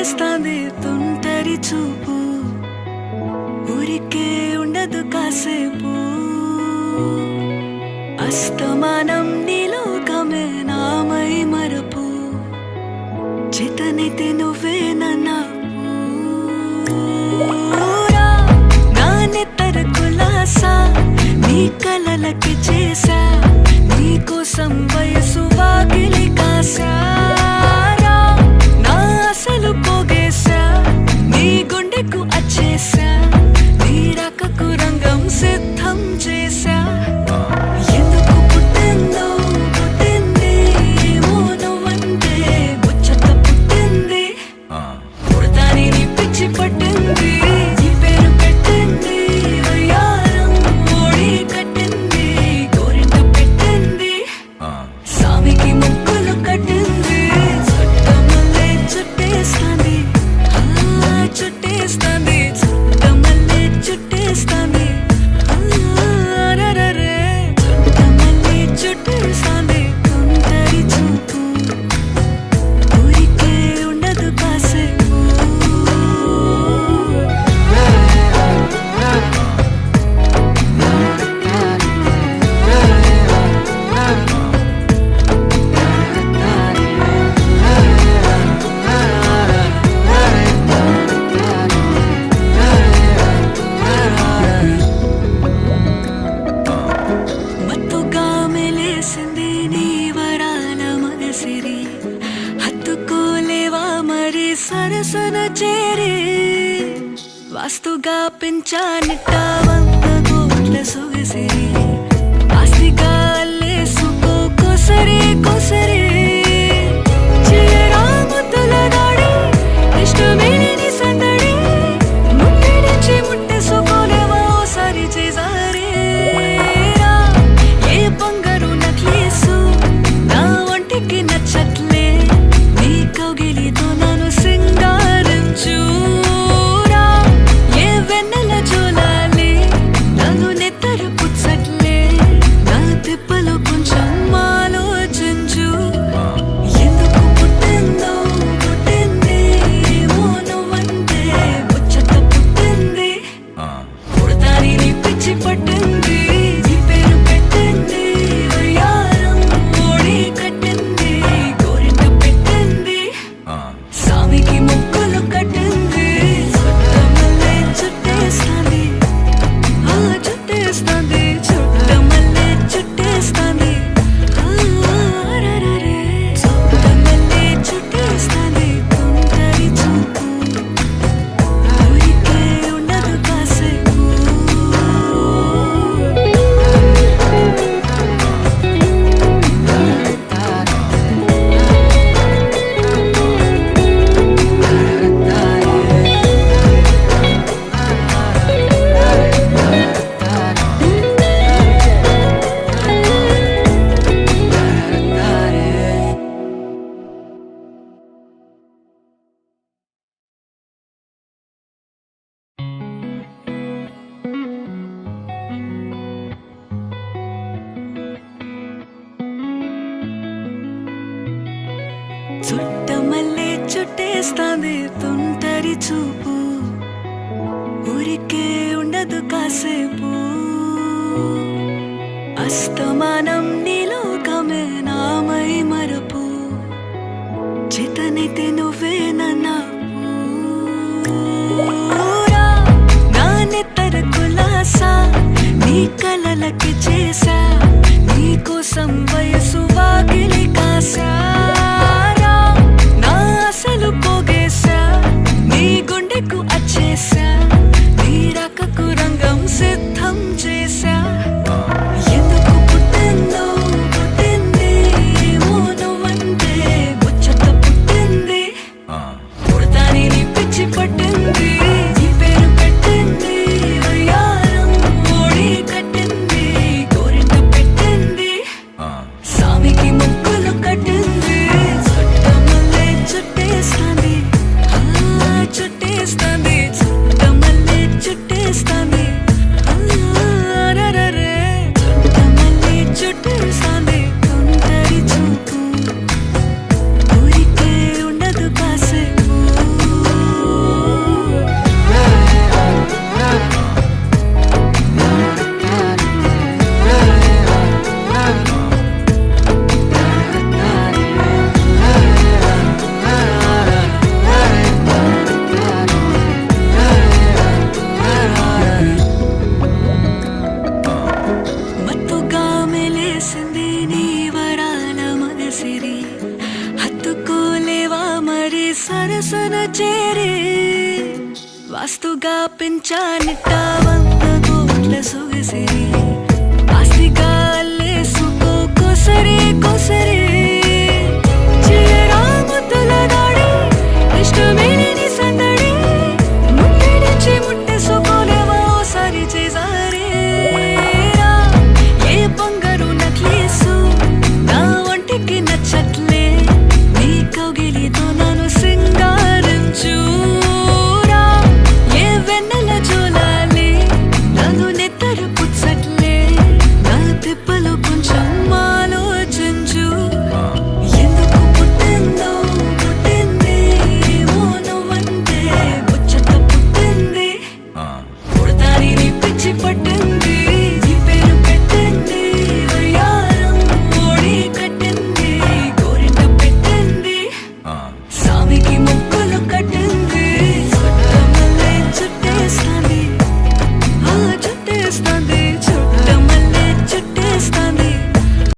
చుట్టేస్తాంది తుంటరి చూపు, ఊరికే ఉండదు కాసేపు. అస్తమానం నీలోకమే నామై మరపు, చేతనైతే నువ్వే నన్నా నానెత్తర కులాసా నీ కలలకి చేసా, నీ కోసం వయసు వాకిలి కాసా. నా అసలు పోగేసా, నీ గుండెకు అచ్చేసా, నీ రాకకు రంగం సిద్ధం చేసా. ఎందుకు పుట్టిందో పుట్టింది, ఏమో నువ్వంటే ముచ్చట పుట్టింది. పుడతాని నీ పిచ్చి పట్టింది, నీ పేరు పెట్టింది వయ్యారం ఓడి కట్టింది, గోరింట పెట్టింది, సామికి ముక్కులు కట్టింది. చుట్టమల్లే చుట్టేస్తాంది, చుట్టేస్తాంది, చుట్టమల్లే చుట్టేస్తాంది. అరెరెరె, చుట్టమల్లే చుట్టేస్తాంది తుంటరి చూపు, ఊరికే ఉండదు కాసేపు. మత్తుగా మెలేసింది నీ వరాల మగసిరి, హత్తుకోలేవా మరి సరసన చేరి. వాస్తుగా పెంచానిట్ట 100 కోట్ల సొగసిరి, ఆస్తిగా అల్లేసుకో కొసరి కొసరి. చేయరా ముద్దుల దాడి, ఇష్టమే నీ సందడి, ముట్టిడిచి ముట్టేసుకోలేవా ఓసారి చేసారి. ఏ బంగారు నక్లీసు నా ఒంటికి నచ్చట్లే, నీ కౌగిలితో నన్ను సింగారించురా. ఏ వెన్నెల జోలాలి నన్ను నెత్తర పుచ్చట్లే, నా తిప్పలు కొంచెం ఆలోచించు. ఎందుకు పుట్టిందో పుట్టింది, ఏమో నువ్వంటే ముచ్చట పుట్టింది. పుడతాని నీ పిచ్చి పట్టింది, నీ పేరు పెట్టింది వయ్యారం ఓడి కట్టింది, గోరింట పెట్టింది, సామికి ముక్కులు కట్టింది. చుట్టమల్లే చుట్టేస్తాంది, చుట్టేస్తాంది, చుట్టమల్లే చుట్టేస్తాంది. అరెరెరె, చుట్టమల్లే చుట్టేస్తాంది తుంటరి చూపు, ఊరికే ఉండదు కాసేపు. చుట్టమల్లే చుట్టేస్తాంది తుంటరి చూపు, ఊరికే ఉండదు కాసేపు. అస్తమానం నీలోకమే నామై మరపు, చేతనైతే నువ్వే నన్నా నానెత్తర కులాసా నీ కలలకి చేసా, నీ కోసం వయసు వాకిలి కాసా. నా అసలు పోగేసా, నీ గుండెకు అచ్చేసా, నీ రాకకు రంగం సిద్ధం చేసా. ఎందుకు పుట్టిందో పుట్టింది, ఏమో నువ్వంటే ముచ్చట పుట్టింది. పెంచానిట్ట 100 కోట్ల సొగసిరి ఆస్తిగా అల్లేసుకో సరి